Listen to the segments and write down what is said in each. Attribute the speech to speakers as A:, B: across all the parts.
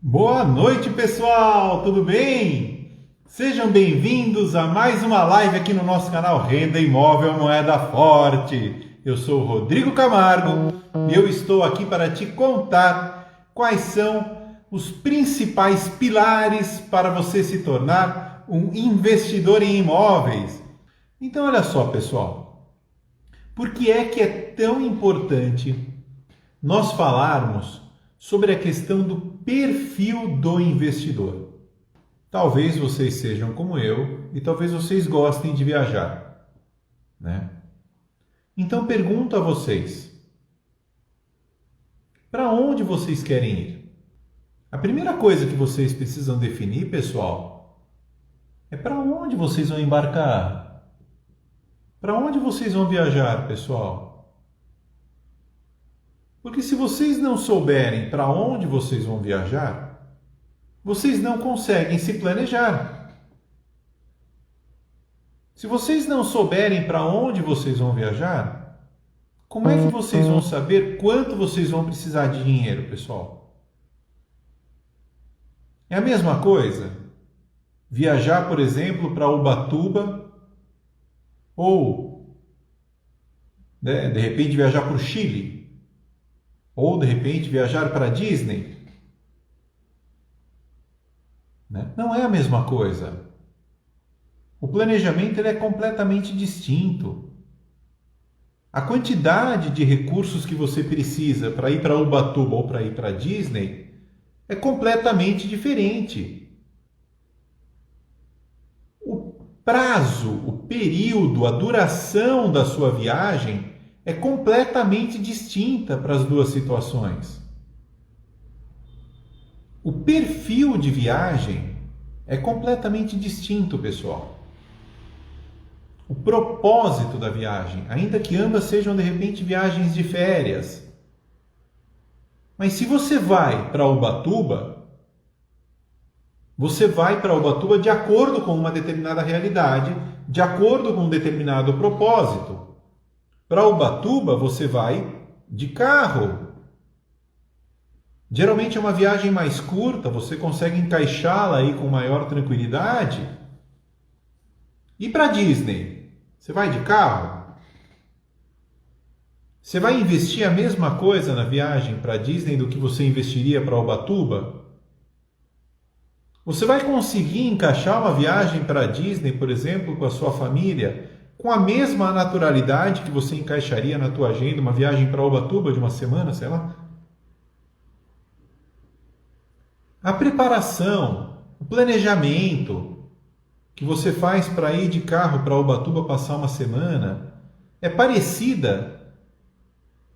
A: Boa noite, pessoal! Tudo bem? Sejam bem-vindos a mais uma live aqui no nosso canal Renda Imóvel Moeda Forte. Eu sou o Rodrigo Camargo e eu estou aqui para te contar quais são os principais pilares para você se tornar um investidor em imóveis. Então, olha só, pessoal. Por que é tão importante nós falarmos sobre a questão do perfil do investidor? Talvez vocês sejam como eu e talvez vocês gostem de viajar, né? Então pergunto a vocês: para onde vocês querem ir? A primeira coisa que vocês precisam definir, pessoal, é para onde vocês vão embarcar. Para onde vocês vão viajar, pessoal? Porque se vocês não souberem para onde vocês vão viajar, vocês não conseguem se planejar. Se vocês não souberem para onde vocês vão viajar, como é que vocês vão saber quanto vocês vão precisar de dinheiro, pessoal? É a mesma coisa viajar, por exemplo, para Ubatuba ou, né, de repente viajar para o Chile. Ou, de repente, viajar para a Disney. Né? Não é a mesma coisa. O planejamento ele é completamente distinto. A quantidade de recursos que você precisa para ir para Ubatuba ou para ir para a Disney é completamente diferente. O prazo, o período, a duração da sua viagem é completamente distinta para as duas situações. O perfil de viagem é completamente distinto, pessoal. O propósito da viagem, ainda que ambas sejam de repente viagens de férias. Mas se você vai para Ubatuba, você vai para Ubatuba de acordo com uma determinada realidade, de acordo com um determinado propósito. Para Ubatuba, você vai de carro. Geralmente é uma viagem mais curta, você consegue encaixá-la aí com maior tranquilidade. E para Disney, você vai de carro? Você vai investir a mesma coisa na viagem para Disney do que você investiria para Ubatuba? Você vai conseguir encaixar uma viagem para Disney, por exemplo, com a sua família, com a mesma naturalidade que você encaixaria na tua agenda uma viagem para Ubatuba de uma semana, sei lá? A preparação, o planejamento que você faz para ir de carro para Ubatuba passar uma semana é parecida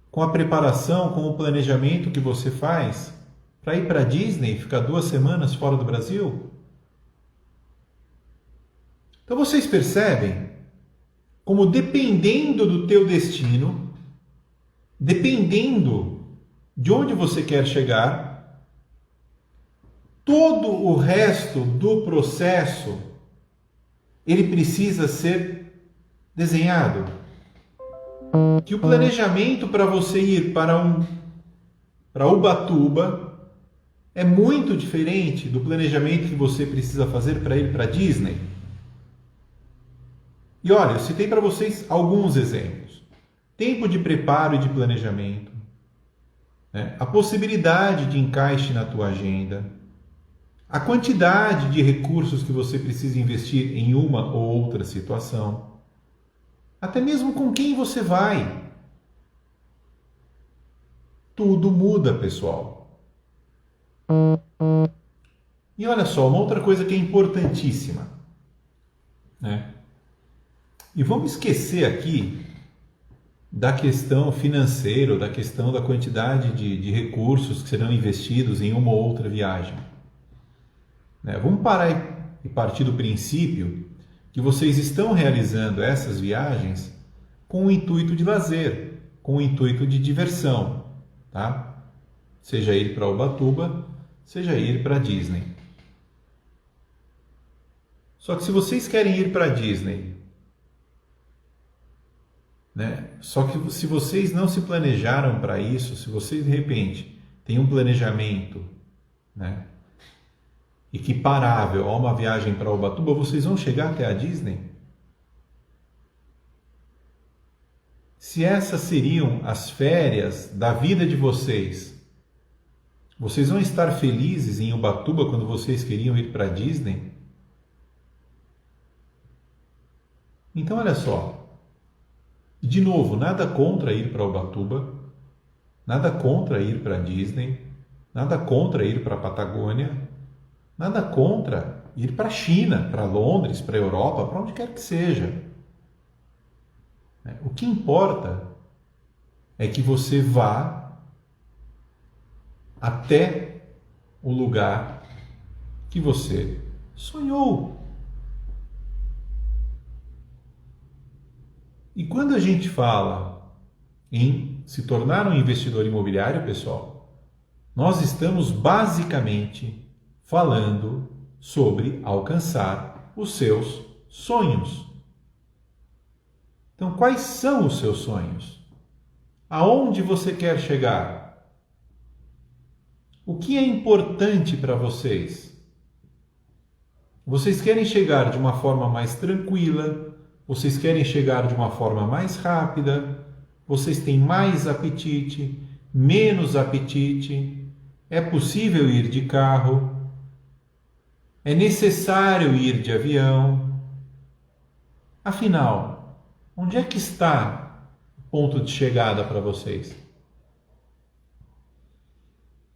A: com a preparação, com o planejamento que você faz para ir para Disney e ficar 2 semanas fora do Brasil? Então vocês percebem como, dependendo do teu destino, dependendo de onde você quer chegar, todo o resto do processo ele precisa ser desenhado. Que o planejamento para você ir para Ubatuba é muito diferente do planejamento que você precisa fazer para ir para Disney. E olha, eu citei para vocês alguns exemplos. Tempo de preparo e de planejamento, né? A possibilidade de encaixe na tua agenda, a quantidade de recursos que você precisa investir em uma ou outra situação, até mesmo com quem você vai. Tudo muda, pessoal. E olha só, uma outra coisa que é importantíssima, né? E vamos esquecer aqui da questão financeira, da questão da quantidade de recursos que serão investidos em uma ou outra viagem. Né? Vamos parar e partir do princípio que vocês estão realizando essas viagens com o intuito de lazer, com o intuito de diversão, tá? Seja ir para Ubatuba, seja ir para Disney. Só que se vocês querem ir para Disney, né? Só que se vocês não se planejaram para isso, se vocês de repente têm um planejamento, né, equiparável a uma viagem para Ubatuba, vocês vão chegar até a Disney? Se essas seriam as férias da vida de vocês, vocês vão estar felizes em Ubatuba quando vocês queriam ir para a Disney? Então, olha só. De novo, nada contra ir para Ubatuba, nada contra ir para a Disney, nada contra ir para a Patagônia, nada contra ir para a China, para Londres, para a Europa, para onde quer que seja. O que importa é que você vá até o lugar que você sonhou. E quando a gente fala em se tornar um investidor imobiliário, pessoal, nós estamos basicamente falando sobre alcançar os seus sonhos. Então, quais são os seus sonhos? Aonde você quer chegar? O que é importante para vocês? Vocês querem chegar de uma forma mais tranquila? Vocês querem chegar de uma forma mais rápida? Vocês têm mais apetite? Menos apetite? É possível ir de carro? É necessário ir de avião? Afinal, onde é que está o ponto de chegada para vocês?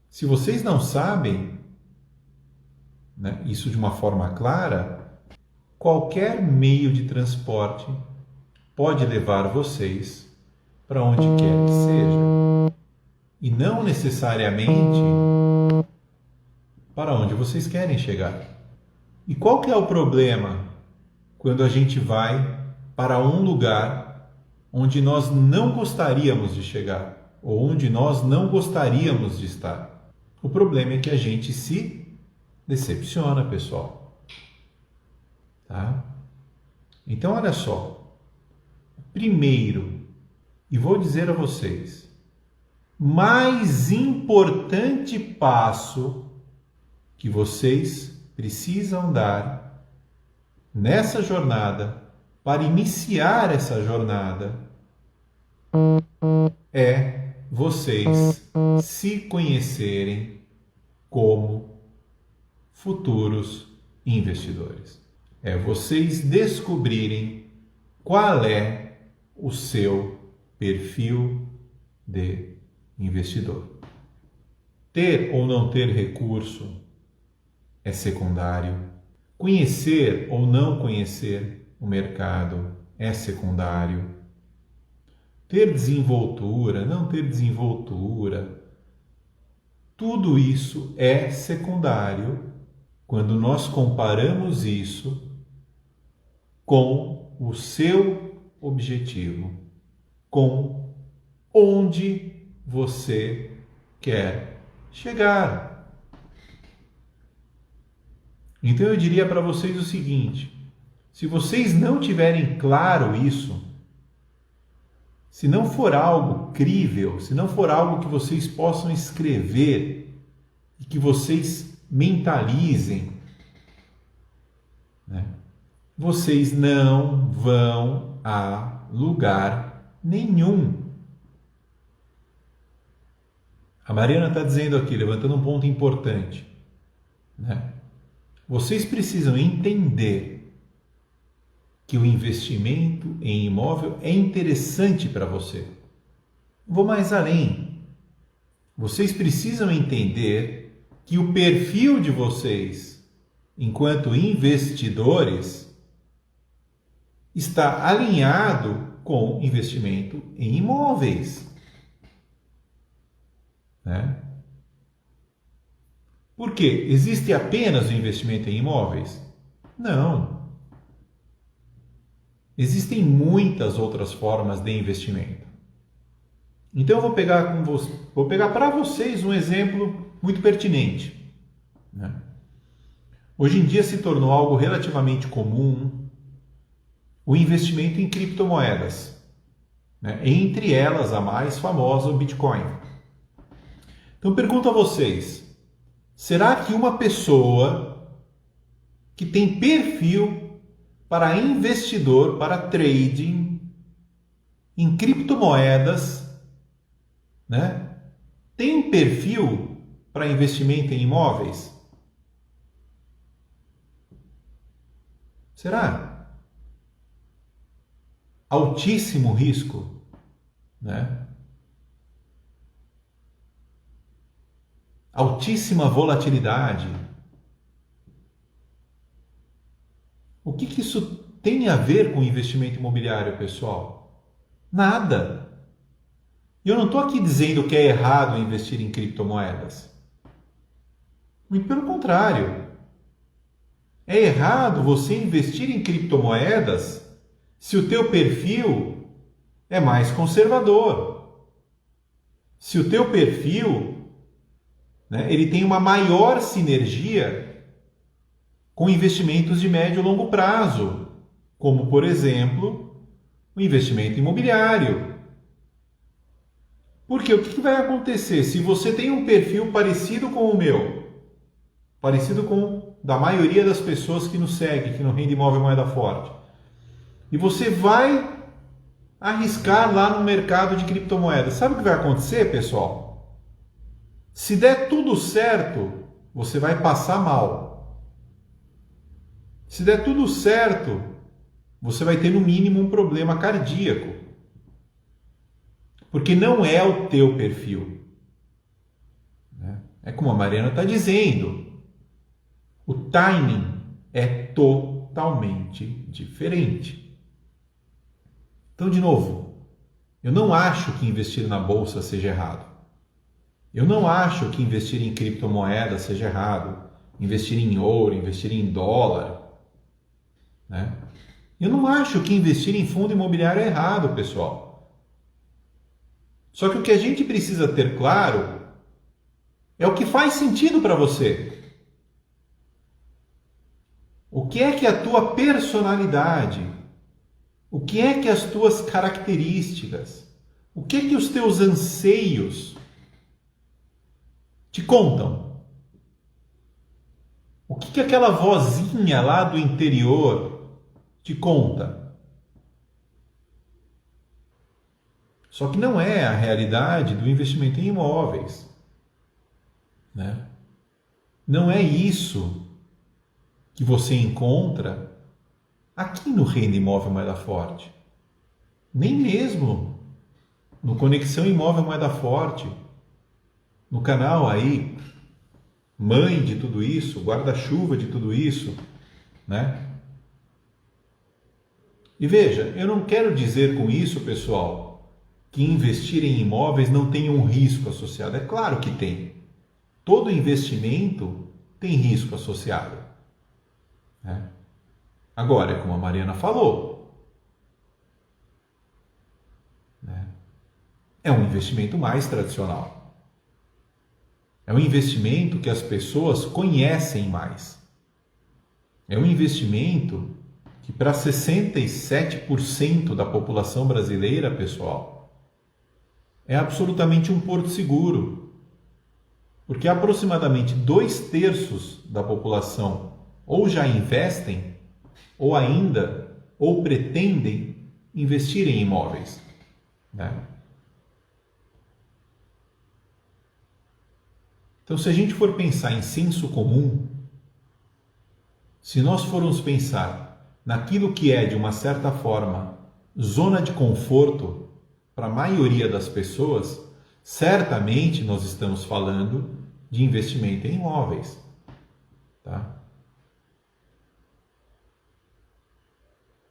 A: Se vocês não sabem, isso de uma forma clara, qualquer meio de transporte pode levar vocês para onde quer que seja. E não necessariamente para onde vocês querem chegar. E qual que é o problema quando a gente vai para um lugar onde nós não gostaríamos de chegar, ou onde nós não gostaríamos de estar? O problema é que a gente se decepciona, pessoal. Tá? Então, olha só. Primeiro, e vou dizer a vocês, mais importante passo que vocês precisam dar nessa jornada, para iniciar essa jornada, é vocês se conhecerem como futuros investidores. É vocês descobrirem qual é o seu perfil de investidor. Ter ou não ter recurso é secundário. Conhecer ou não conhecer o mercado é secundário. Ter desenvoltura, não ter desenvoltura, tudo isso é secundário quando nós comparamos isso com o seu objetivo, com onde você quer chegar. Então eu diria para vocês o seguinte: se vocês não tiverem claro isso, se não for algo crível, se não for algo que vocês possam escrever e que vocês mentalizem, vocês não vão a lugar nenhum. A Mariana está dizendo aqui, levantando um ponto importante, Vocês precisam entender que o investimento em imóvel é interessante para você. Vou mais além. Vocês precisam entender que o perfil de vocês, enquanto investidores, está alinhado com investimento em imóveis. Por quê? Existe apenas o investimento em imóveis? Não. Existem muitas outras formas de investimento. Então eu vou pegar para vocês um exemplo muito pertinente. Hoje em dia se tornou algo relativamente comum o investimento em criptomoedas. Entre elas, a mais famosa, o Bitcoin. Então pergunto a vocês, será que uma pessoa que tem perfil para investidor, para trading em criptomoedas, né? Tem perfil para investimento em imóveis? Será? Altíssimo risco, né? Altíssima volatilidade. O que isso tem a ver com investimento imobiliário, pessoal? Nada. Eu não estou aqui dizendo que é errado investir em criptomoedas. Muito pelo contrário. É errado você investir em criptomoedas se o teu perfil é mais conservador. Se o teu perfil, né, ele tem uma maior sinergia com investimentos de médio e longo prazo, como, por exemplo, o investimento imobiliário. Porque o que vai acontecer se você tem um perfil parecido com o meu, parecido com o da maioria das pessoas que nos seguem, que no Renda Imóvel Moeda Forte, e você vai arriscar lá no mercado de criptomoedas? Sabe o que vai acontecer, pessoal? Se der tudo certo, você vai passar mal. Se der tudo certo, você vai ter no mínimo um problema cardíaco. Porque não é o teu perfil. É como a Mariana está dizendo. O timing é totalmente diferente. Então, de novo, eu não acho que investir na bolsa seja errado. Eu não acho que investir em criptomoedas seja errado. Investir em ouro, investir em dólar, né? Eu não acho que investir em fundo imobiliário é errado, pessoal. Só que o que a gente precisa ter claro é o que faz sentido para você. O que é que a tua personalidade, o que é que as tuas características, o que é que os teus anseios te contam? O que é que aquela vozinha lá do interior te conta? Só que não é a realidade do investimento em imóveis, né? Não é isso que você encontra aqui no Renda Imóvel Moeda Forte. Nem mesmo no Conexão Imóvel Moeda Forte, no canal aí, mãe de tudo isso, guarda-chuva de tudo isso, né? E veja, eu não quero dizer com isso, pessoal, que investir em imóveis não tem um risco associado. É claro que tem. Todo investimento tem risco associado. Agora, é como a Mariana falou, né? É um investimento mais tradicional. É um investimento que as pessoas conhecem mais. É um investimento que para 67% da população brasileira, pessoal, é absolutamente um porto seguro. Porque aproximadamente 2/3 da população ou já investem, ou pretendem investir em imóveis, né? Então, se a gente for pensar em senso comum, se nós formos pensar naquilo que é, de uma certa forma, zona de conforto para a maioria das pessoas, certamente nós estamos falando de investimento em imóveis, tá?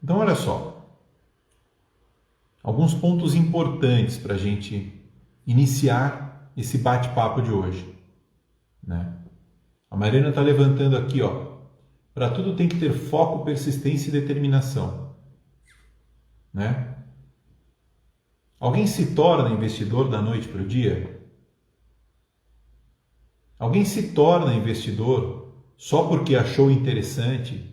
A: Então, olha só, alguns pontos importantes para a gente iniciar esse bate-papo de hoje, né? A Mariana está levantando aqui, ó, para tudo tem que ter foco, persistência e determinação, né? Alguém se torna investidor da noite para o dia? Alguém se torna investidor só porque achou interessante?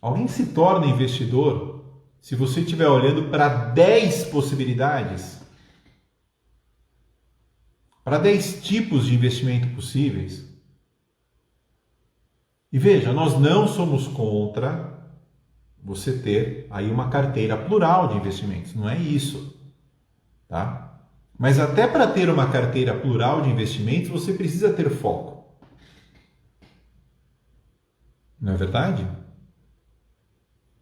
A: Alguém se torna investidor se você estiver olhando para 10 possibilidades? Para 10 tipos de investimento possíveis? E veja, nós não somos contra você ter aí uma carteira plural de investimentos, não é isso, tá? Mas até para ter uma carteira plural de investimentos, você precisa ter foco. Não é verdade?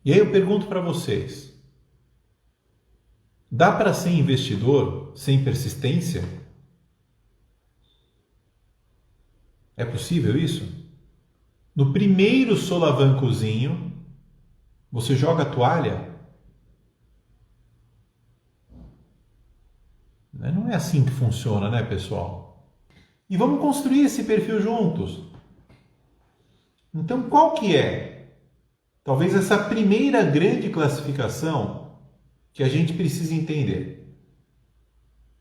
A: E aí eu pergunto para vocês, dá para ser investidor sem persistência? É possível isso? No primeiro solavancozinho, você joga a toalha? Não é assim que funciona, né, pessoal? E vamos construir esse perfil juntos. Então, qual que é? Talvez essa primeira grande classificação que a gente precisa entender.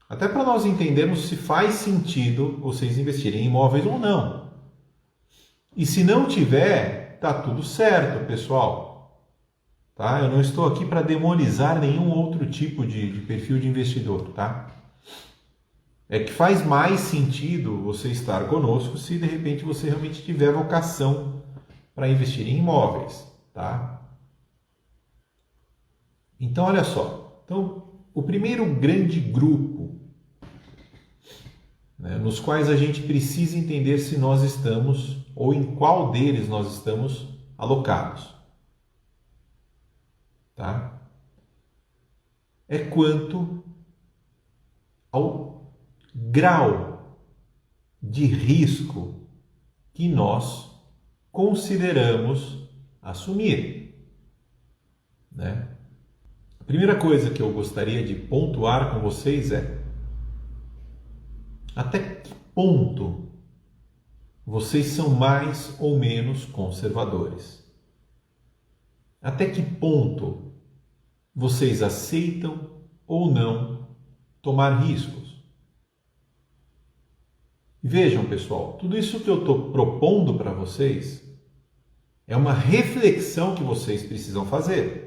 A: Até para nós entendermos se faz sentido vocês investirem em imóveis ou não. E se não tiver, tá tudo certo, pessoal. Tá? Eu não estou aqui para demonizar nenhum outro tipo de perfil de investidor, tá? É que faz mais sentido você estar conosco se de repente você realmente tiver vocação para investir em imóveis, tá? Então, olha só. Então, o primeiro grande grupo, né, nos quais a gente precisa entender se nós estamos ou em qual deles nós estamos alocados, tá? É quanto ao grau de risco que nós consideramos assumir, né? A primeira coisa que eu gostaria de pontuar com vocês é até que ponto vocês são mais ou menos conservadores. Até que ponto vocês aceitam ou não tomar riscos. E vejam, pessoal, tudo isso que eu estou propondo para vocês é uma reflexão que vocês precisam fazer.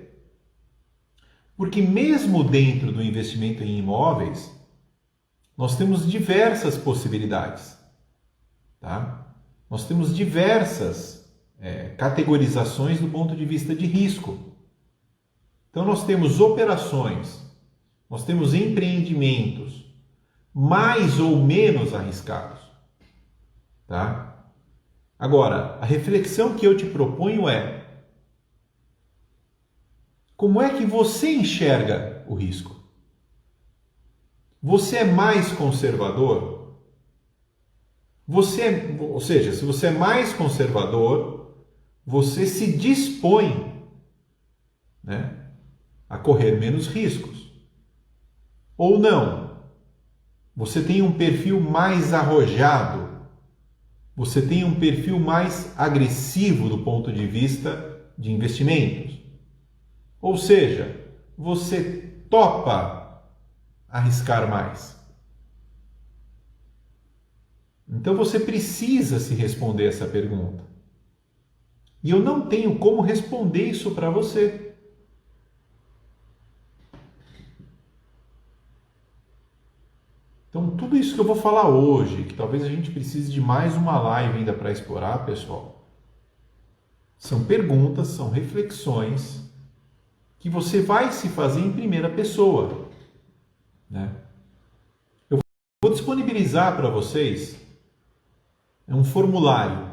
A: Porque mesmo dentro do investimento em imóveis, nós temos diversas possibilidades, tá? Nós temos diversas categorizações do ponto de vista de risco. Então nós temos operações, nós temos empreendimentos mais ou menos arriscados, tá? Agora, a reflexão que eu te proponho é: como é que você enxerga o risco? Você é mais conservador? Ou seja, se você é mais conservador, você se dispõe, né, a correr menos riscos. Ou não? Você tem um perfil mais arrojado? Você tem um perfil mais agressivo do ponto de vista de investimentos? Ou seja, você topa arriscar mais? Então você precisa se responder essa pergunta. E eu não tenho como responder isso para você. Então tudo isso que eu vou falar hoje, que talvez a gente precise de mais uma live ainda para explorar, pessoal, são perguntas, são reflexões que você vai se fazer em primeira pessoa, né? Eu vou disponibilizar para vocês um formulário.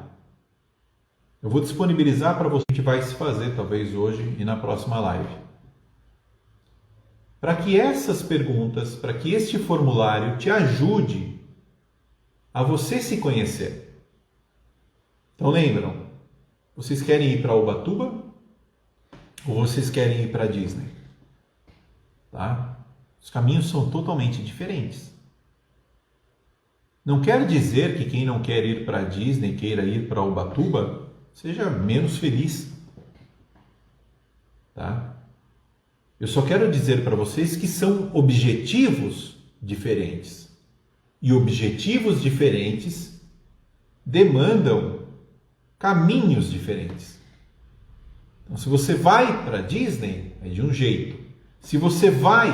A: Eu vou disponibilizar para você, a gente vai se fazer talvez hoje e na próxima live. Para que essas perguntas, para que este formulário te ajude a você se conhecer. Então lembram, vocês querem ir para Ubatuba ou vocês querem ir para Disney? Tá? Os caminhos são totalmente diferentes. Não quer dizer que quem não quer ir para Disney, queira ir para Ubatuba, seja menos feliz. Tá? Eu só quero dizer para vocês que são objetivos diferentes. E objetivos diferentes demandam caminhos diferentes. Então, se você vai para Disney, é de um jeito. Se você vai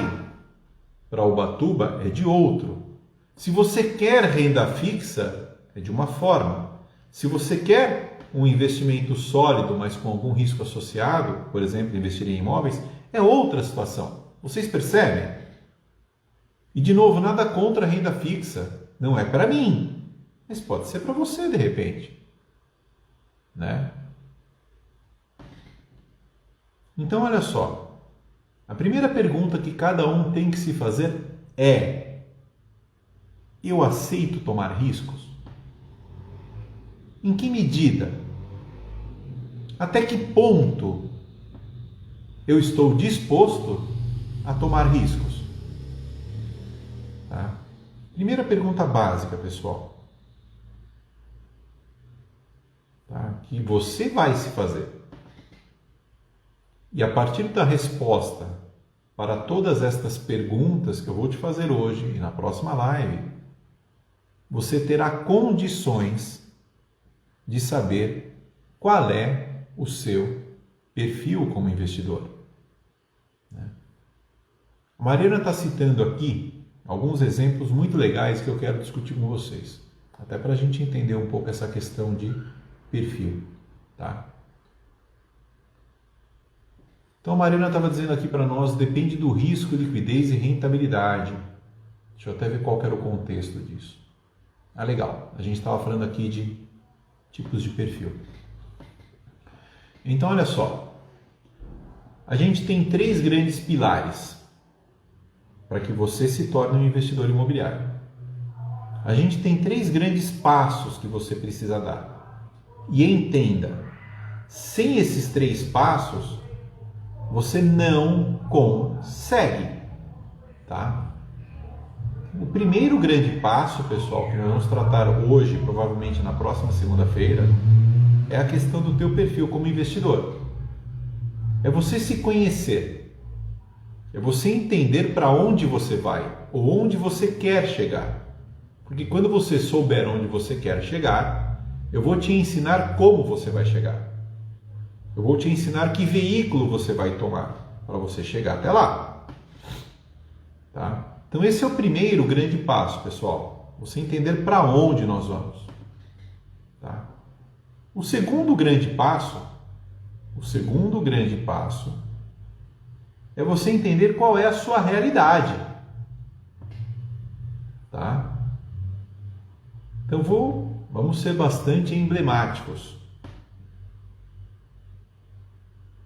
A: para Ubatuba, é de outro. Se você quer renda fixa, é de uma forma. Se você quer um investimento sólido, mas com algum risco associado, por exemplo, investir em imóveis, é outra situação. Vocês percebem? E de novo, nada contra a renda fixa. Não é para mim, mas pode ser para você de repente, né? Então, olha só. A primeira pergunta que cada um tem que se fazer é: eu aceito tomar riscos? Em que medida? Até que ponto eu estou disposto a tomar riscos? Tá? Primeira pergunta básica, pessoal. Tá? Que você vai se fazer. E a partir da resposta para todas estas perguntas que eu vou te fazer hoje e na próxima live, você terá condições de saber qual é o seu perfil como investidor. A Mariana está citando aqui alguns exemplos muito legais que eu quero discutir com vocês, até para a gente entender um pouco essa questão de perfil, tá? Então a Mariana estava dizendo aqui para nós, depende do risco, liquidez e rentabilidade. Deixa eu até ver qual era o contexto disso. Ah, legal. A gente estava falando aqui de tipos de perfil. Então, olha só. A gente tem 3 grandes pilares para que você se torne um investidor imobiliário. A gente tem 3 grandes passos que você precisa dar. E entenda, sem esses 3 passos, você não consegue, tá? O primeiro grande passo, pessoal, que nós vamos tratar hoje, provavelmente na próxima segunda-feira, é a questão do teu perfil como investidor. É você se conhecer. É você entender para onde você vai ou onde você quer chegar. Porque quando você souber onde você quer chegar, eu vou te ensinar como você vai chegar. Eu vou te ensinar que veículo você vai tomar para você chegar até lá. Tá? Então esse é o primeiro grande passo, pessoal. Você entender para onde nós vamos. Tá? O segundo grande passo é você entender qual é a sua realidade. Tá? Então vamos ser bastante emblemáticos.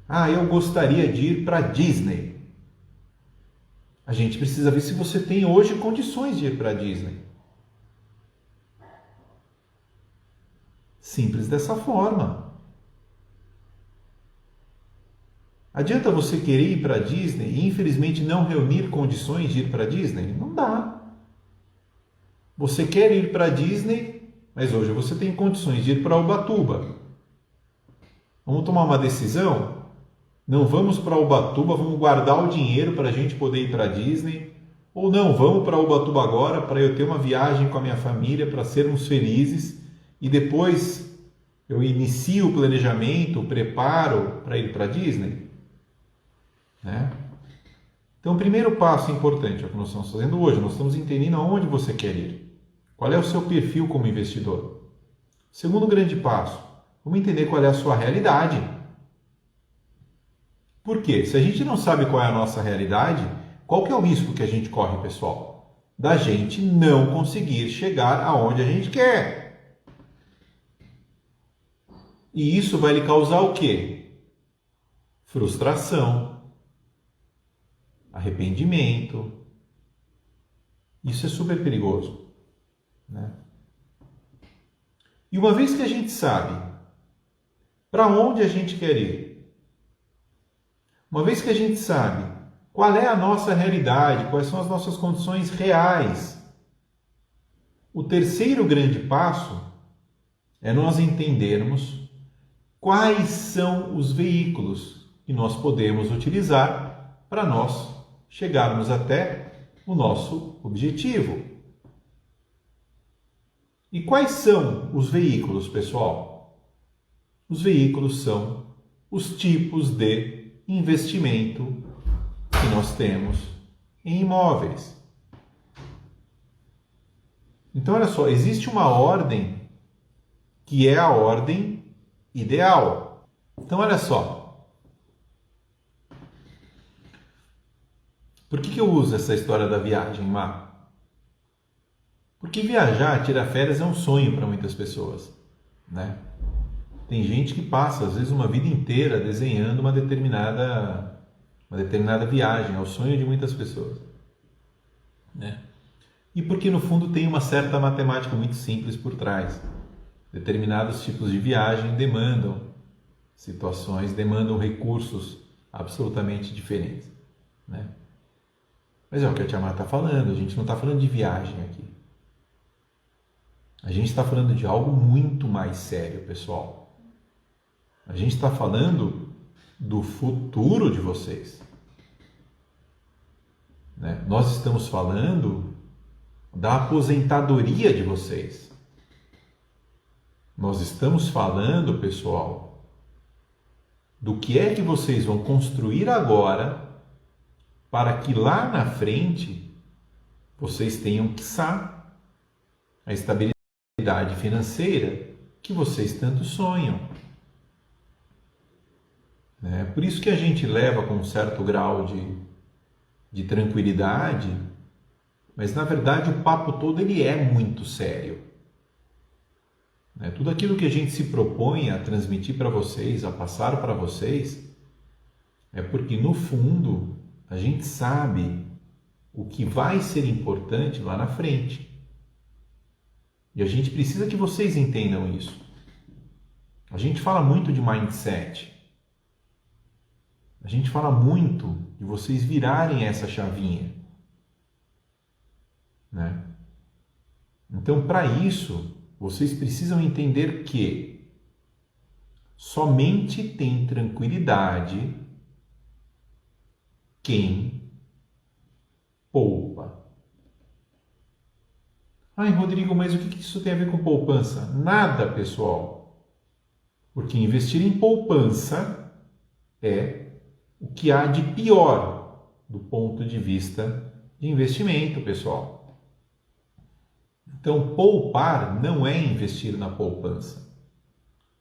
A: Ah, eu gostaria de ir para Disney. A gente precisa ver se você tem hoje condições de ir para Disney. Simples dessa forma. Adianta você querer ir para Disney e infelizmente não reunir condições de ir para Disney? Não dá. Você quer ir para Disney, mas hoje você tem condições de ir para Ubatuba. Vamos tomar uma decisão? Não vamos para Ubatuba, vamos guardar o dinheiro para a gente poder ir para Disney. Ou não, vamos para Ubatuba agora para eu ter uma viagem com a minha família, para sermos felizes. E depois eu inicio o planejamento, o preparo para ir para Disney. Né? Então o primeiro passo importante é o que nós estamos fazendo hoje. Nós estamos entendendo aonde você quer ir. Qual é o seu perfil como investidor. Segundo grande passo, vamos entender qual é a sua realidade. Por quê? Se a gente não sabe qual é a nossa realidade, qual que é o risco que a gente corre, pessoal? Da gente não conseguir chegar aonde a gente quer. E isso vai lhe causar o quê? Frustração, arrependimento. Isso é super perigoso, né? E uma vez que a gente sabe para onde a gente quer ir, uma vez que a gente sabe qual é a nossa realidade, quais são as nossas condições reais, o terceiro grande passo é nós entendermos quais são os veículos que nós podemos utilizar para nós chegarmos até o nosso objetivo. E quais são os veículos, pessoal? Os veículos são os tipos de investimento que nós temos em imóveis. Então, olha só, existe uma ordem que é a ordem ideal. Então, olha só. Por que eu uso essa história da viagem, Má? Porque viajar, tirar férias é um sonho para muitas pessoas, né? Tem gente que passa, às vezes, uma vida inteira desenhando uma determinada viagem, é o sonho de muitas pessoas, né? E porque, no fundo, tem uma certa matemática muito simples por trás. Determinados tipos de viagem demandam situações, demandam recursos absolutamente diferentes, né? Mas é o que a Tia Má está falando, a gente não está falando de viagem aqui. A gente está falando de algo muito mais sério, pessoal. A gente está falando do futuro de vocês, né? Nós estamos falando da aposentadoria de vocês. Nós estamos falando, pessoal, do que é que vocês vão construir agora para que lá na frente vocês tenham, quiçá, a estabilidade financeira que vocês tanto sonham. Por isso que a gente leva com um certo grau de tranquilidade, mas na verdade o papo todo ele é muito sério. Tudo aquilo que a gente se propõe a transmitir para vocês, a passar para vocês, é porque no fundo a gente sabe o que vai ser importante lá na frente. E a gente precisa que vocês entendam isso. A gente fala muito de mindset. A gente fala muito de vocês virarem essa chavinha, né? Então, para isso, vocês precisam entender que somente tem tranquilidade quem poupa. Ai, Rodrigo, mas o que isso tem a ver com poupança? Nada, pessoal. Porque investir em poupança é o que há de pior do ponto de vista de investimento, pessoal. Então, poupar não é investir na poupança.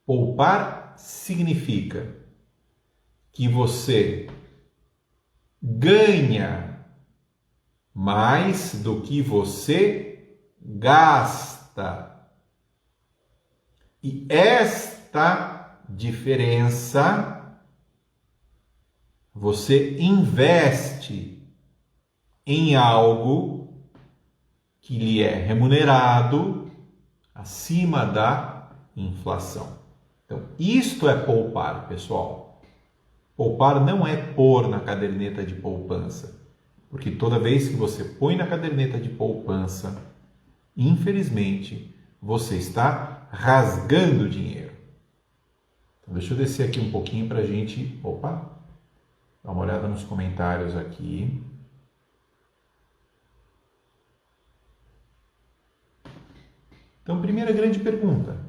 A: Poupar significa que você ganha mais do que você gasta. E esta diferença você investe em algo que lhe é remunerado acima da inflação. Então, isto é poupar, pessoal. Poupar não é pôr na caderneta de poupança, porque toda vez que você põe na caderneta de poupança, infelizmente, você está rasgando dinheiro. Então, deixa eu descer aqui um pouquinho para a gente... Opa! Dá uma olhada nos comentários aqui. Então, primeira grande pergunta,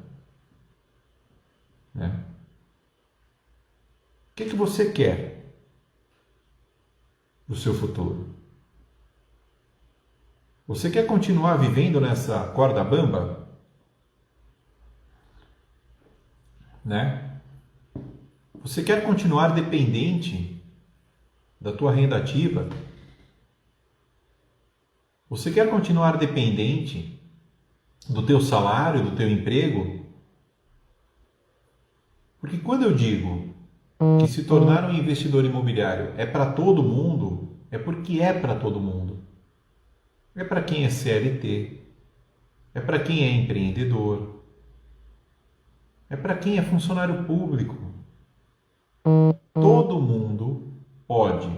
A: né? O que você quer do seu futuro? Você quer continuar vivendo nessa corda bamba? Né? Você quer continuar dependente da tua renda ativa? Você quer continuar dependente do teu salário, do teu emprego? Porque quando eu digo que se tornar um investidor imobiliário é para todo mundo, é porque é para todo mundo. É para quem é CLT, é para quem é empreendedor, é para quem é funcionário público. Todo mundo pode,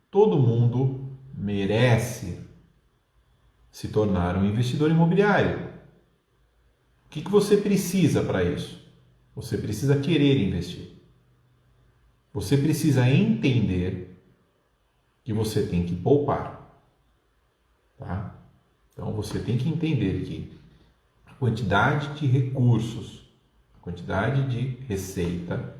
A: todo mundo merece se tornar um investidor imobiliário. O que você precisa para isso? Você precisa querer investir. Você precisa entender que você tem que poupar, tá? Então você tem que entender que a quantidade de recursos, a quantidade de receita,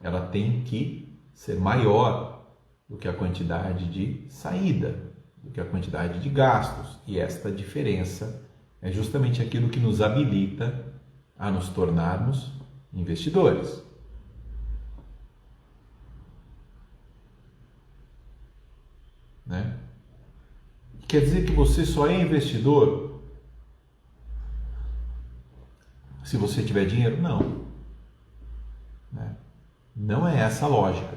A: ela tem que ser maior do que a quantidade de saída, do que a quantidade de gastos. E esta diferença é justamente aquilo que nos habilita a nos tornarmos investidores. Né? Quer dizer que você só é investidor se você tiver dinheiro? Não. Né? Não é essa a lógica,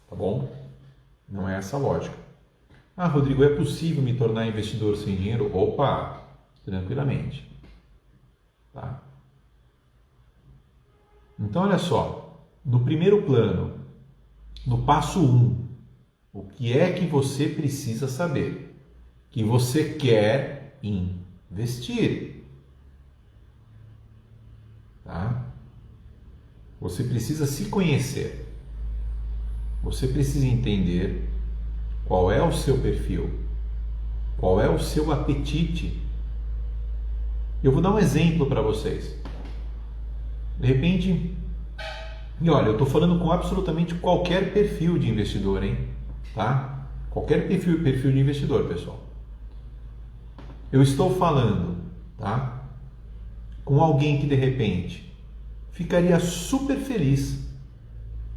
A: tá bom? Não é essa a lógica. Ah, Rodrigo, é possível me tornar investidor sem dinheiro? Opa, tranquilamente. Tá? Então, olha só, no primeiro plano, no passo 1, o que é que você precisa saber? Que você quer investir. Tá? Você precisa se conhecer. Você precisa entender qual é o seu perfil, qual é o seu apetite. Eu vou dar um exemplo para vocês. De repente, e olha, eu estou falando com absolutamente qualquer perfil de investidor, hein? Tá? Qualquer perfil de investidor, pessoal. Eu estou falando, tá? Com alguém que de repente ficaria super feliz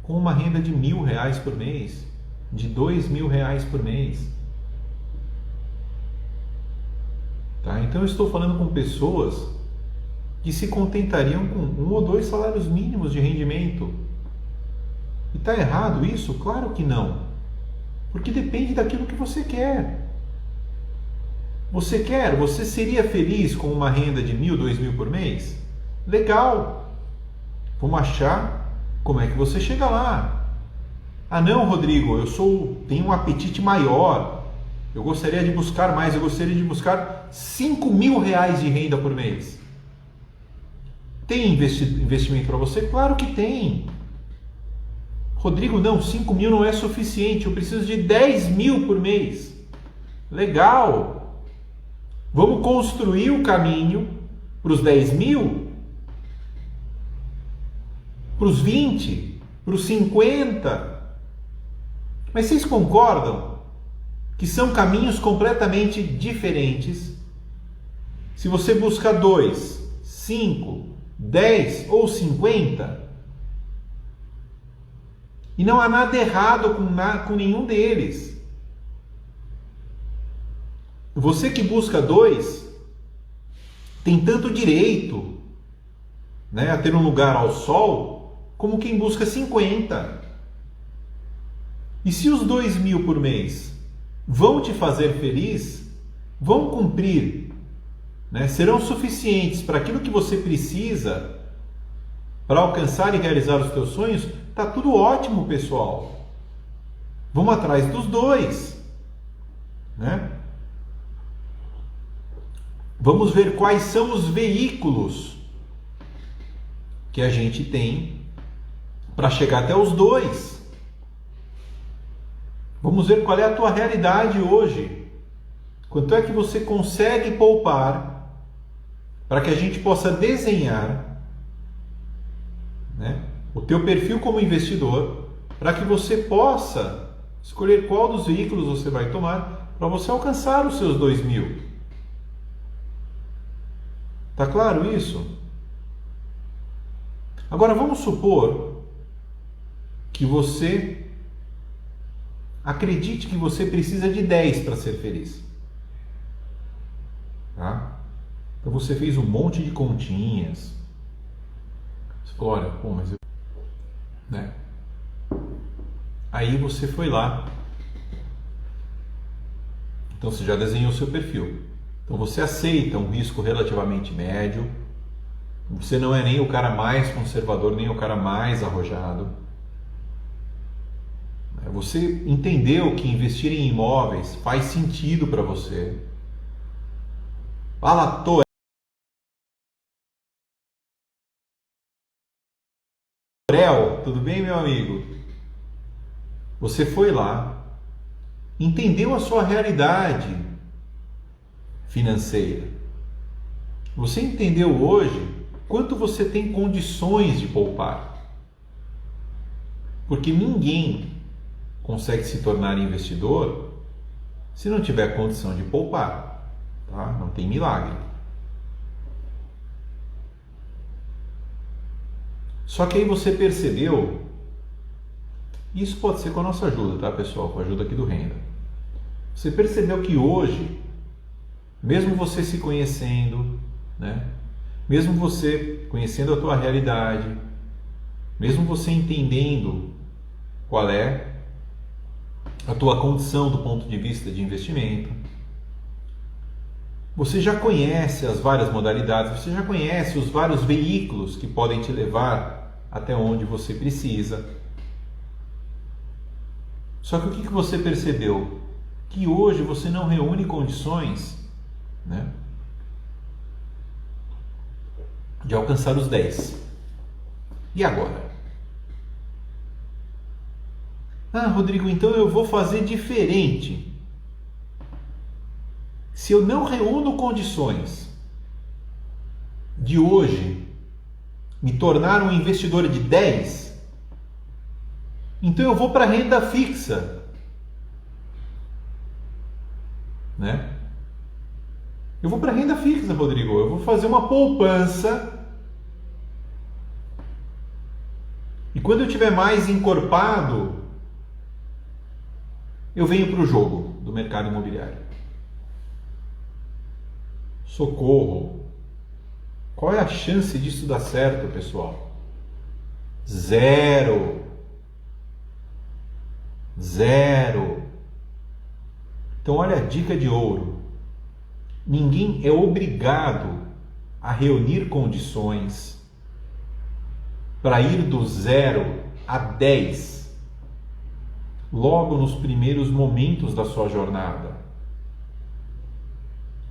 A: com uma renda de R$1.000 por mês, de R$2.000 por mês. Tá? Então eu estou falando com pessoas que se contentariam com 1 ou 2 salários mínimos de rendimento. E está errado isso? Claro que não. Porque depende daquilo que você quer. Você seria feliz com uma renda de R$1.000, R$2.000 por mês? Legal. Vamos achar como é que você chega lá. Ah não, Rodrigo, tenho um apetite maior. Eu gostaria de buscar mais, eu gostaria de buscar R$5.000 de renda por mês. Tem investimento para você? Claro que tem. Rodrigo, não, 5.000 não é suficiente, eu preciso de 10.000 por mês. Legal. Vamos construir o caminho para os 10.000, para os 20, para os 50. Mas vocês concordam que são caminhos completamente diferentes? Se você busca 2, 5, 10 ou 50, e não há nada errado com nenhum deles. Você que busca 2 tem tanto direito, né, a ter um lugar ao sol como quem busca 50. E se os 2.000 por mês vão te fazer feliz, vão cumprir, né, serão suficientes para aquilo que você precisa para alcançar e realizar os teus sonhos, tá tudo ótimo, pessoal. Vamos atrás dos 2, né? Vamos ver quais são os veículos que a gente tem para chegar até os 2. Vamos ver qual é a tua realidade hoje. Quanto é que você consegue poupar para que a gente possa desenhar, né, o teu perfil como investidor, para que você possa escolher qual dos veículos você vai tomar para você alcançar os seus 2.000. Tá claro isso? Agora vamos supor que você acredite que você precisa de 10 para ser feliz. Tá? Então você fez um monte de continhas. Você falou, olha, pô, mas eu... né? Aí você foi lá. Então você já desenhou o seu perfil. Então você aceita um risco relativamente médio. Você não é nem o cara mais conservador, nem o cara mais arrojado. Você entendeu que investir em imóveis faz sentido para você. Fala, Torel, tudo bem, meu amigo? Você foi lá, entendeu a sua realidade financeira. Você entendeu hoje quanto você tem condições de poupar. Porque ninguém consegue se tornar investidor se não tiver condição de poupar, tá? Não tem milagre. Só que aí você percebeu, isso pode ser com a nossa ajuda, tá, pessoal? Com a ajuda aqui do Renda. Você percebeu que hoje, mesmo você se conhecendo, né? Mesmo você conhecendo a tua realidade, mesmo você entendendo qual é a tua condição do ponto de vista de investimento, você já conhece as várias modalidades, você já conhece os vários veículos que podem te levar até onde você precisa. Só que o que você percebeu? Que hoje você não reúne condições, né, de alcançar os 10. E agora? Ah, Rodrigo, então eu vou fazer diferente. Se eu não reúno condições de hoje me tornar um investidor de 10, então eu vou para a renda fixa, né? Eu vou para a renda fixa, Rodrigo. Eu vou fazer uma poupança e quando eu tiver mais encorpado, eu venho para o jogo do mercado imobiliário. Socorro! Qual é a chance disso dar certo, pessoal? Zero! Zero! Então olha a dica de ouro. Ninguém é obrigado a reunir condições para ir do 0 a 10 logo nos primeiros momentos da sua jornada.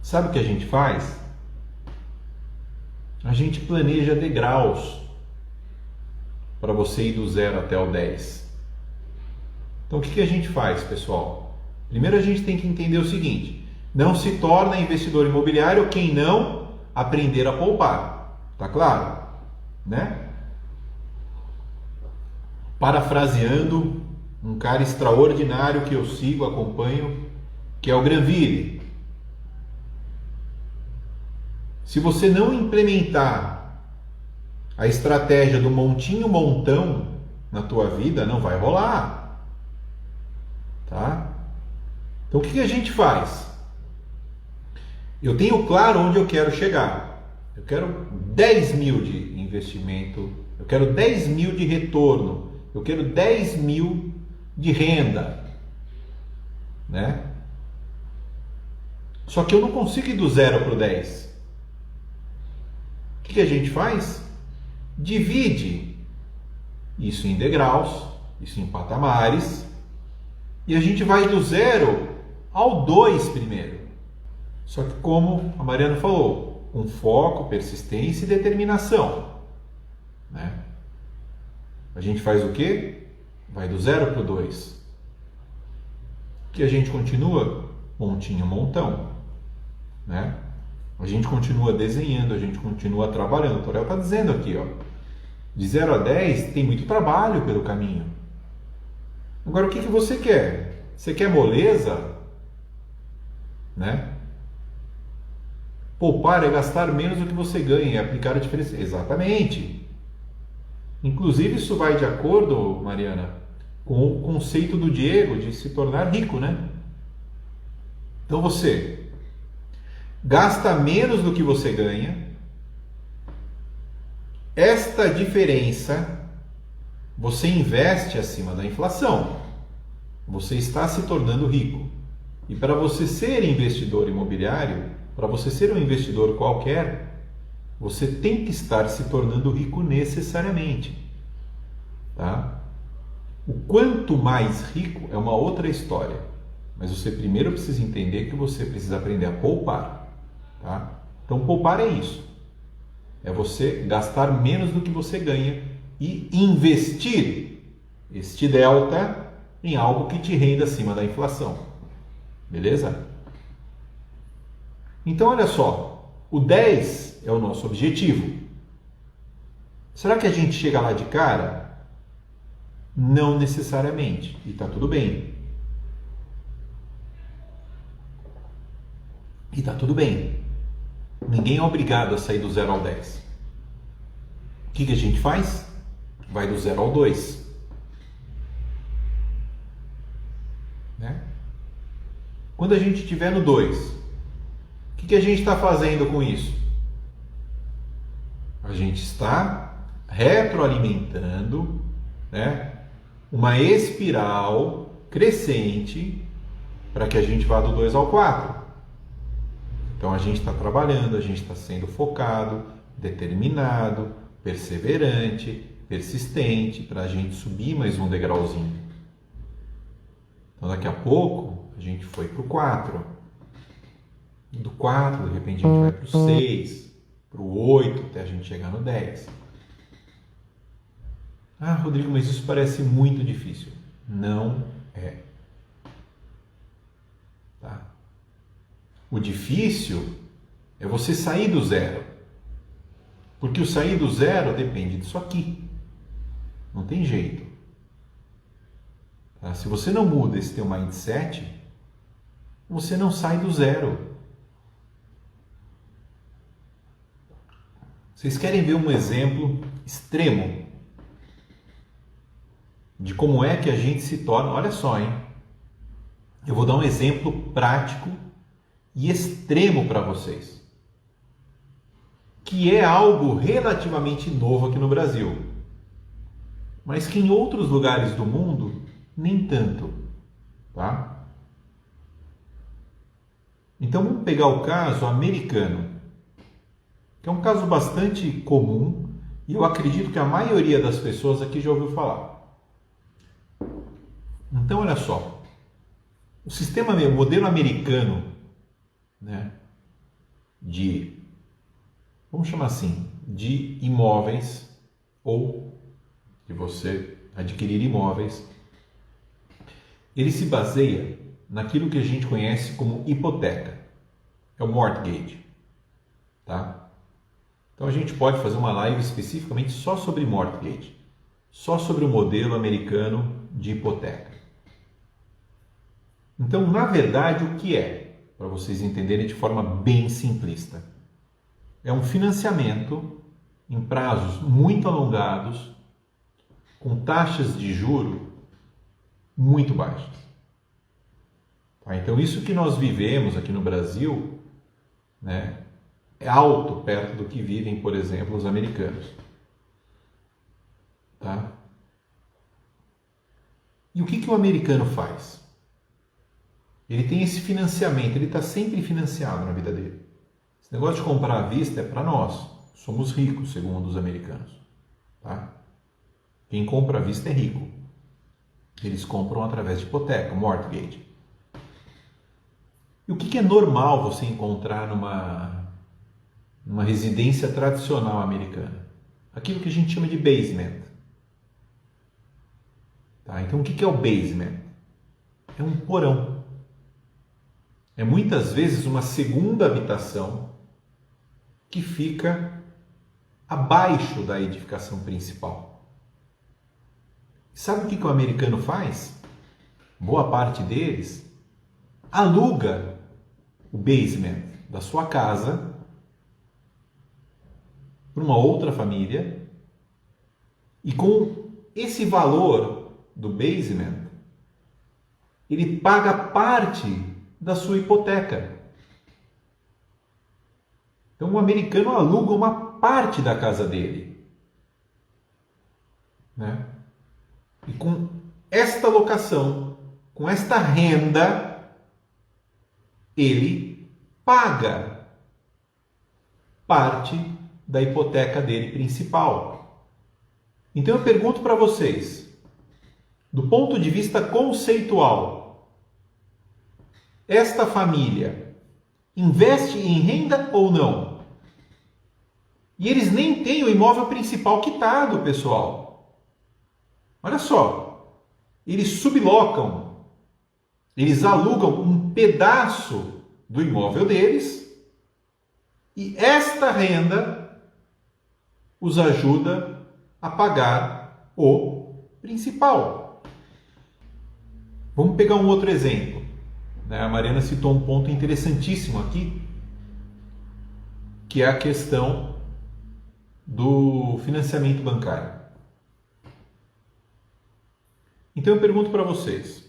A: Sabe o que a gente faz? A gente planeja degraus para você ir do 0 até o 10. Então o que a gente faz, pessoal? Primeiro a gente tem que entender o seguinte: não se torna investidor imobiliário quem não aprender a poupar. Tá claro? Né? Parafraseando um cara extraordinário que eu sigo, acompanho, que é o Granville. Se você não implementar a estratégia do montinho montão na tua vida, não vai rolar. Tá? Então o que a gente faz? Eu tenho claro onde eu quero chegar. Eu quero 10 mil de investimento, eu quero 10 mil de retorno, eu quero 10 mil de renda, né? Só que eu não consigo ir do 0 para o 10. O que a gente faz? Divide isso em degraus, isso em patamares, e a gente vai do 0 ao 2 primeiro. Só que, como a Mariana falou, com foco, persistência e determinação, né? A gente faz o quê? Vai do 0 para o 2. Que a gente continua montinho, montão, né? A gente continua desenhando, a gente continua trabalhando. O Torel está dizendo aqui, ó, de 0 a 10 tem muito trabalho pelo caminho. Agora, o que você quer? Você quer moleza? Né? Poupar é gastar menos do que você ganha, é aplicar a diferença. Exatamente. Inclusive, isso vai de acordo, Mariana, com o conceito do Diego de se tornar rico, né? Então você gasta menos do que você ganha. Esta diferença você investe acima da inflação. Você está se tornando rico. E para você ser investidor imobiliário, para você ser um investidor qualquer, você tem que estar se tornando rico necessariamente. Tá? O quanto mais rico é uma outra história. Mas você primeiro precisa entender que você precisa aprender a poupar. Tá? Então poupar é isso. É você gastar menos do que você ganha e investir este delta em algo que te renda acima da inflação. Beleza? Então olha só, o 10 é o nosso objetivo. Será que a gente chega lá de cara? Não necessariamente. E tá tudo bem. E tá tudo bem. Ninguém é obrigado a sair do 0 ao 10. O que a gente faz? vai do 0 ao 2. Né? Quando a gente estiver no 2, o que a gente está fazendo com isso? A gente está retroalimentando, né, uma espiral crescente para que a gente vá do 2 ao 4. Então a gente está trabalhando, a gente está sendo focado, determinado, perseverante, persistente para a gente subir mais um degrauzinho. Então daqui a pouco a gente foi para o 4. Do 4, de repente a gente vai para o 6, para o 8, até a gente chegar no 10. Ah, Rodrigo, mas isso parece muito difícil. Não é. Tá? O difícil é você sair do 0. Porque o sair do 0 depende disso aqui. Não tem jeito. Tá? Se você não muda esse teu mindset, você não sai do 0. Vocês querem ver um exemplo extremo de como é que a gente se torna? Olha só, hein? Eu vou dar um exemplo prático e extremo para vocês, que é algo relativamente novo aqui no Brasil, mas que em outros lugares do mundo nem tanto, tá? Então vamos pegar o caso americano, que é um caso bastante comum e eu acredito que a maioria das pessoas aqui já ouviu falar. Então olha só, o modelo americano, né, vamos chamar assim, de imóveis ou de você adquirir imóveis, ele se baseia naquilo que a gente conhece como hipoteca, é o mortgage, tá? Então a gente pode fazer uma live especificamente só sobre mortgage, só sobre o modelo americano de hipoteca. Então, na verdade, o que é? Para vocês entenderem de forma bem simplista. É um financiamento em prazos muito alongados, com taxas de juro muito baixas. Tá? Então, isso que nós vivemos aqui no Brasil, né, é alto perto do que vivem, por exemplo, os americanos. Tá? E o que o americano faz? Ele tem esse financiamento, ele está sempre financiado na vida dele. Esse negócio de comprar à vista é para nós, somos ricos, segundo os americanos. Tá? Quem compra à vista é rico. Eles compram através de hipoteca, mortgage. E o que é normal você encontrar numa residência tradicional americana? Aquilo que a gente chama de basement. Tá? Então o que é o basement? É um porão. É muitas vezes uma segunda habitação que fica abaixo da edificação principal. Sabe o que o americano faz? Boa parte deles aluga o basement da sua casa para uma outra família e com esse valor do basement ele paga parte da sua hipoteca. Então o americano aluga uma parte da casa dele, né? E com esta locação, com esta renda, ele paga parte da hipoteca dele principal. Então eu pergunto para vocês, do ponto de vista conceitual, esta família investe em renda ou não? E eles nem têm o imóvel principal quitado, pessoal. Olha só, eles sublocam, eles alugam um pedaço do imóvel deles e esta renda os ajuda a pagar o principal. Vamos pegar um outro exemplo. A Mariana citou um ponto interessantíssimo aqui, que é a questão do financiamento bancário. Então eu pergunto para vocês,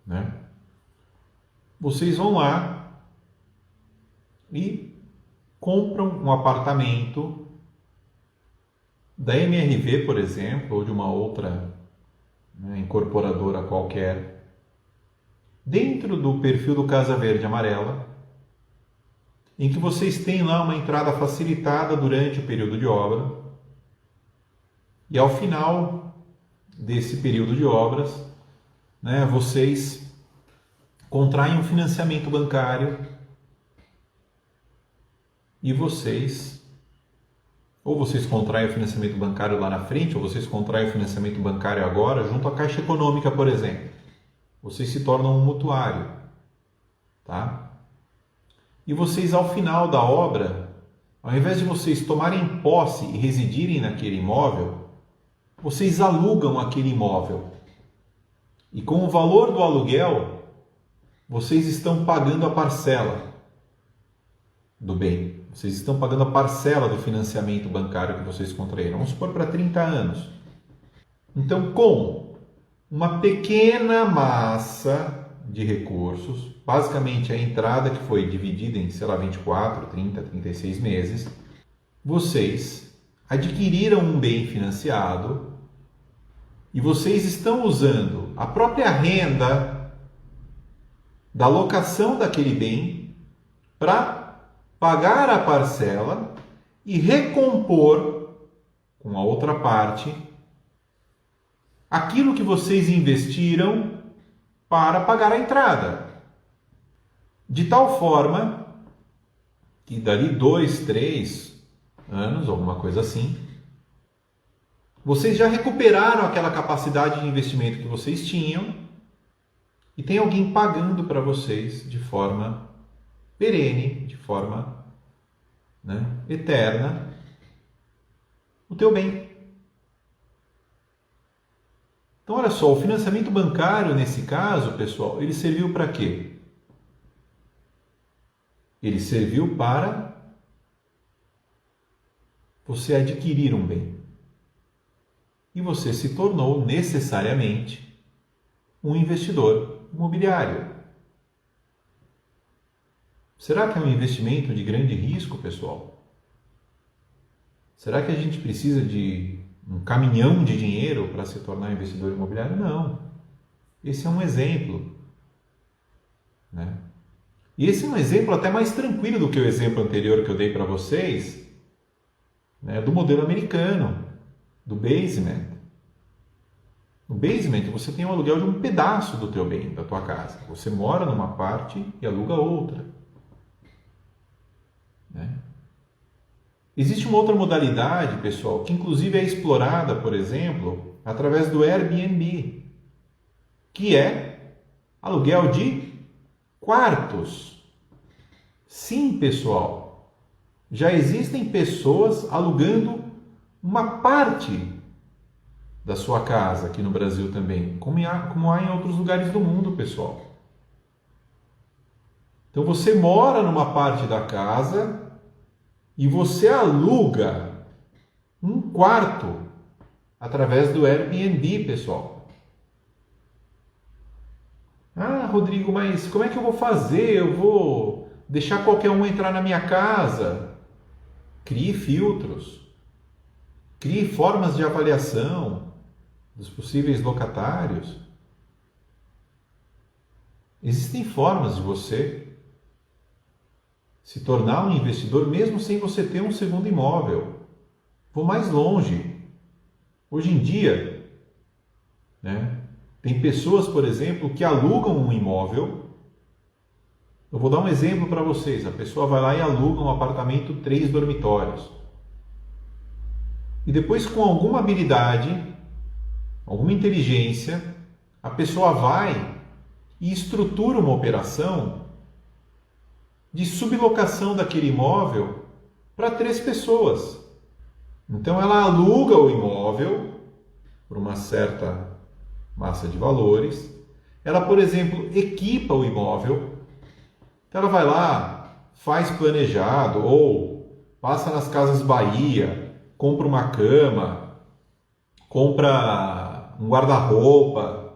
A: né? Vocês vão lá e compram um apartamento da MRV, por exemplo, ou de uma outra, né, incorporadora qualquer, dentro do perfil do Casa Verde Amarela, em que vocês têm lá uma entrada facilitada durante o período de obra, e ao final desse período de obras, né, vocês contraem um financiamento bancário e vocês contraem o financiamento bancário lá na frente, ou vocês contraem o financiamento bancário agora junto à Caixa Econômica, por exemplo. Vocês se tornam um mutuário, tá? E vocês, ao final da obra, ao invés de vocês tomarem posse e residirem naquele imóvel, vocês alugam aquele imóvel. E com o valor do aluguel, vocês estão pagando a parcela do bem. Vocês estão pagando a parcela do financiamento bancário que vocês contraíram. Vamos supor para 30 anos. Então, com uma pequena massa de recursos, basicamente a entrada que foi dividida em, 24, 30, 36 meses, vocês adquiriram um bem financiado e vocês estão usando a própria renda da locação daquele bem para pagar a parcela e recompor com a outra parte aquilo que vocês investiram para pagar a entrada. De tal forma que dali 2, 3 anos, alguma coisa assim, vocês já recuperaram aquela capacidade de investimento que vocês tinham e tem alguém pagando para vocês de forma perene, de forma, né, eterna, o teu bem. Então, olha só, o financiamento bancário, nesse caso, pessoal, ele serviu para quê? Ele serviu para você adquirir um bem. E você se tornou necessariamente um investidor imobiliário. Será que é um investimento de grande risco, pessoal? Será que a gente precisa de um caminhão de dinheiro para se tornar investidor imobiliário? Não. Esse é um exemplo, né? E esse é um exemplo até mais tranquilo do que o exemplo anterior que eu dei para vocês, né, do modelo americano, do basement. No basement você tem o aluguel de um pedaço do teu bem, da tua casa. Você mora numa parte e aluga outra, né? Existe uma outra modalidade, pessoal, que inclusive é explorada, por exemplo, através do Airbnb, que é aluguel de quartos. Sim, pessoal, já existem pessoas alugando uma parte da sua casa aqui no Brasil também, como há em outros lugares do mundo, pessoal. Então você mora numa parte da casa e você aluga um quarto através do Airbnb, pessoal. Ah, Rodrigo, mas como é que eu vou fazer? Eu vou deixar qualquer um entrar na minha casa? Crie filtros. Crie formas de avaliação dos possíveis locatários. Existem formas de você se tornar um investidor mesmo sem você ter um segundo imóvel. Vou mais longe. Hoje em dia, né, tem pessoas, por exemplo, que alugam um imóvel. Eu vou dar um exemplo para vocês. A pessoa vai lá e aluga um apartamento 3 dormitórios. E depois, com alguma habilidade, alguma inteligência, a pessoa vai e estrutura uma operação de sublocação daquele imóvel para 3 pessoas. Então ela aluga o imóvel por uma certa massa de valores. Ela, por exemplo, equipa o imóvel. Então ela vai lá, faz planejado ou passa nas Casas Bahia, compra uma cama, compra um guarda-roupa,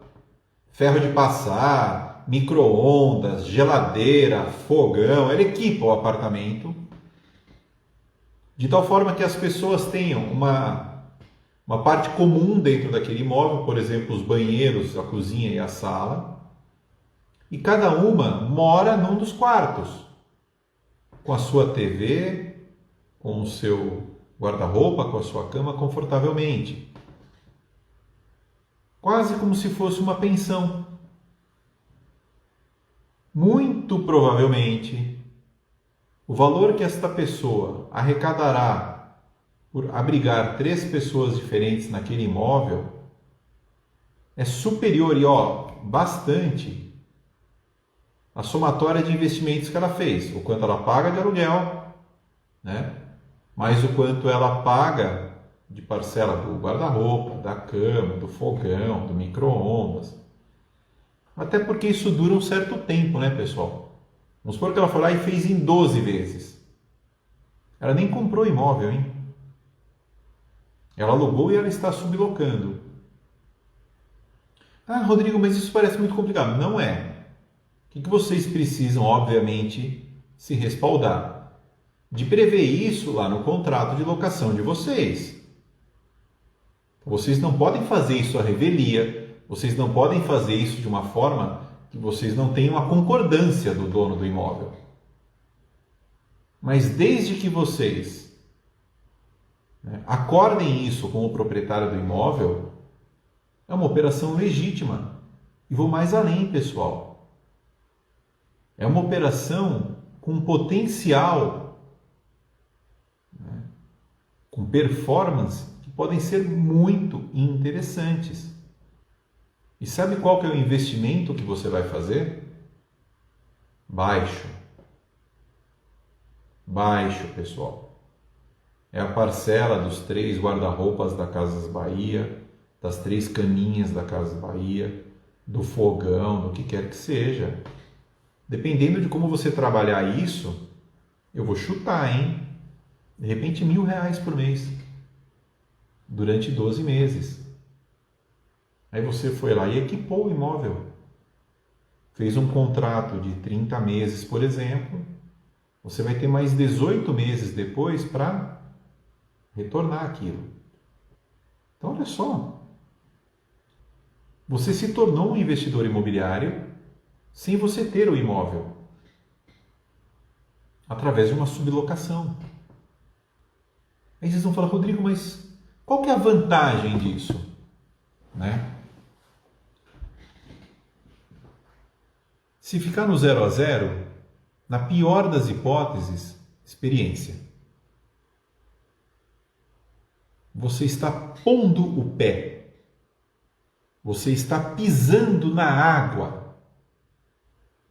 A: ferro de passar, micro-ondas, geladeira, fogão. Ela equipa o apartamento de tal forma que as pessoas tenham uma parte comum dentro daquele imóvel, por exemplo, os banheiros, a cozinha e a sala, e cada uma mora num dos quartos, com a sua TV, com o seu guarda-roupa, com a sua cama confortavelmente. Quase como se fosse uma pensão. Muito provavelmente, o valor que esta pessoa arrecadará por abrigar 3 pessoas diferentes naquele imóvel é superior, e bastante, à somatória de investimentos que ela fez. O quanto ela paga de aluguel, né? Mais o quanto ela paga de parcela do guarda-roupa, da cama, do fogão, do micro-ondas. Até porque isso dura um certo tempo, né, pessoal? Vamos supor que ela foi lá e fez em 12 vezes. Ela nem comprou imóvel, hein? Ela alugou e ela está sublocando. Ah, Rodrigo, mas isso parece muito complicado. Não é. O que vocês precisam, obviamente, se respaldar? De prever isso lá no contrato de locação de vocês. Vocês não podem fazer isso à revelia, vocês não podem fazer isso de uma forma que vocês não tenham a concordância do dono do imóvel. Mas desde que vocês acordem isso com o proprietário do imóvel, é uma operação legítima. E vou mais além, pessoal. É uma operação com potencial, com performance que podem ser muito interessantes. E sabe qual que é o investimento que você vai fazer? Baixo. Baixo, pessoal. É a parcela dos 3 guarda-roupas da Casas Bahia, das 3 caminhas da Casas Bahia, do fogão, do que quer que seja. Dependendo de como você trabalhar isso, eu vou chutar, hein? De repente R$1.000 por mês, durante 12 meses. Aí você foi lá e equipou o imóvel. Fez um contrato de 30 meses, por exemplo. Você vai ter mais 18 meses depois para retornar aquilo. Então, olha só. Você se tornou um investidor imobiliário sem você ter o imóvel, através de uma sublocação. Aí vocês vão falar, Rodrigo, mas qual que é a vantagem disso? Se ficar no 0 a 0, na pior das hipóteses, experiência. Você está pondo o pé. Você está pisando na água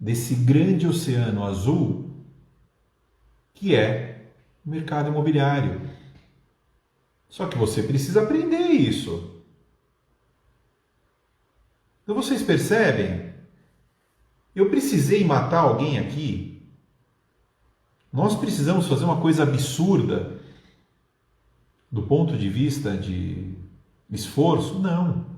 A: desse grande oceano azul que é o mercado imobiliário. Só que você precisa aprender isso. Então vocês percebem? Eu precisei matar alguém aqui? Nós precisamos fazer uma coisa absurda do ponto de vista de esforço? Não.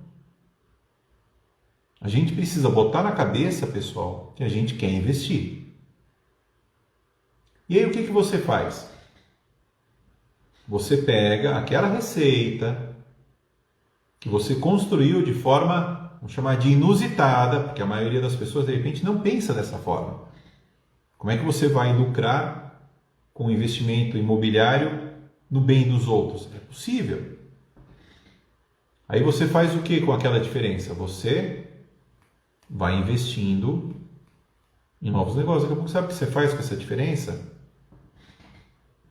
A: A gente precisa botar na cabeça, pessoal, que a gente quer investir. E aí o que você faz? Você pega aquela receita que você construiu de forma, vamos chamar de inusitada, porque a maioria das pessoas de repente não pensa dessa forma. Como é que você vai lucrar com investimento imobiliário no bem dos outros? É possível. Aí você faz o que com aquela diferença? Você vai investindo em novos negócios. Daqui a pouco, sabe o que você faz com essa diferença?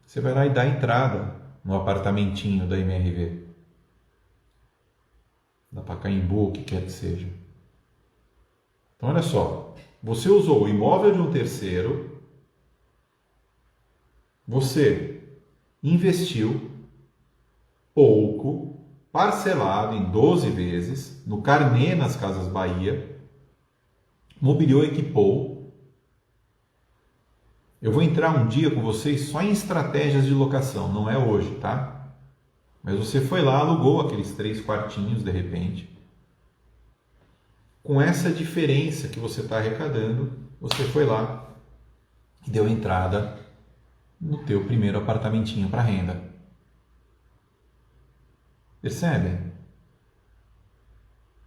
A: Você vai lá e dá entrada no apartamentinho da MRV, da Pacaembu, o que quer que seja. Então, olha só. Você usou o imóvel de um terceiro, você investiu pouco, parcelado em 12 vezes, no carnê nas Casas Bahia, mobiliou, equipou. Eu vou entrar um dia com vocês só em estratégias de locação, não é hoje, tá? Mas você foi lá, alugou aqueles 3 quartinhos de repente. com essa diferença que você está arrecadando, você foi lá e deu entrada no teu primeiro apartamentinho para renda. Percebe?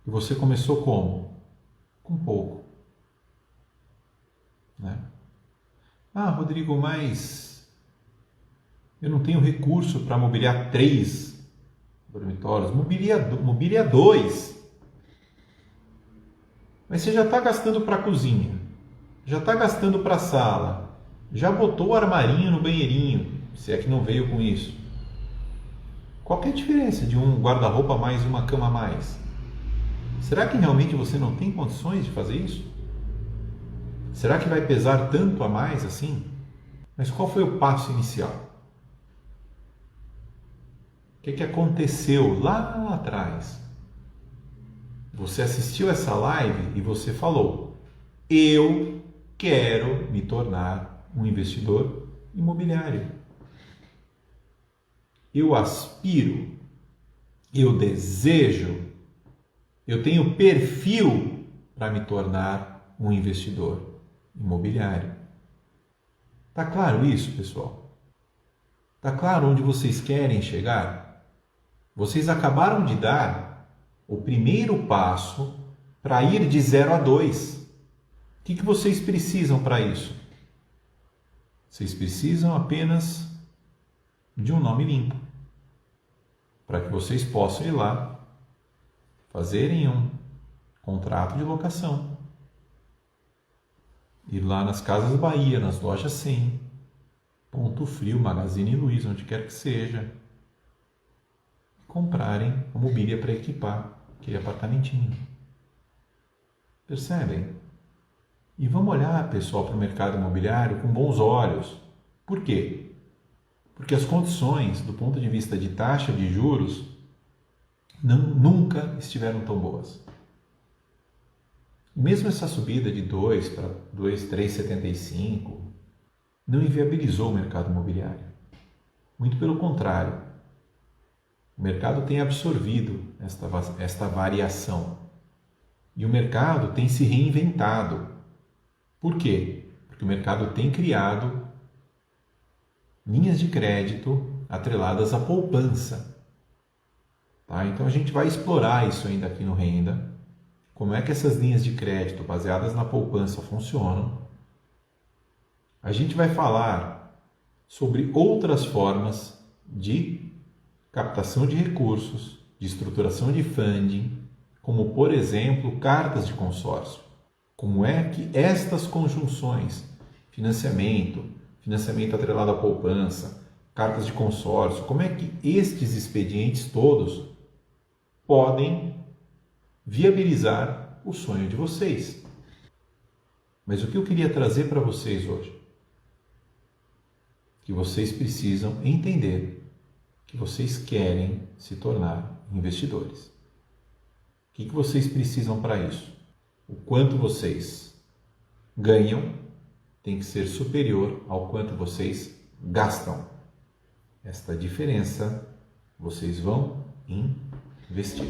A: E você começou como? Com pouco. Né? Ah, Rodrigo, mas eu não tenho recurso para mobiliar 3 dormitórios. Mobilia 2. Mas você já está gastando para a cozinha, já está gastando para a sala, já botou o armarinho no banheirinho, se é que não veio com isso. Qual que é a diferença de um guarda-roupa a mais e uma cama a mais? Será que realmente você não tem condições de fazer isso? Será que vai pesar tanto a mais assim? Mas qual foi o passo inicial? O que aconteceu lá atrás? Você assistiu essa live e você falou: eu quero me tornar um investidor imobiliário. Eu aspiro, eu desejo, eu tenho perfil para me tornar um investidor imobiliário. Tá claro isso, pessoal? Tá claro onde vocês querem chegar? Vocês acabaram de dar o primeiro passo para ir de 0 a 2. O que vocês precisam para isso? Vocês precisam apenas de um nome limpo, para que vocês possam ir lá, fazerem um contrato de locação, ir lá nas Casas Bahia, nas lojas 100, Ponto Frio, Magazine Luiza, onde quer que seja, comprarem a mobília para equipar aquele apartamentinho. Percebem? E vamos olhar, pessoal, para o mercado imobiliário com bons olhos. Por quê? Porque as condições, do ponto de vista de taxa de juros, nunca estiveram tão boas. Mesmo essa subida de 2 para 2,375 não inviabilizou o mercado imobiliário. Muito pelo contrário. O mercado tem absorvido esta variação. E o mercado tem se reinventado. Por quê? Porque o mercado tem criado linhas de crédito atreladas à poupança. Tá? Então a gente vai explorar isso ainda aqui no Renda. Como é que essas linhas de crédito baseadas na poupança funcionam. A gente vai falar sobre outras formas de captação de recursos, de estruturação de funding, como, por exemplo, cartas de consórcio. Como é que estas conjunções, financiamento atrelado à poupança, cartas de consórcio, como é que estes expedientes todos podem viabilizar o sonho de vocês. Mas o que eu queria trazer para vocês hoje? Que vocês precisam entender que vocês querem se tornar investidores. O que vocês precisam para isso? O quanto vocês ganham tem que ser superior ao quanto vocês gastam. Esta diferença vocês vão investir.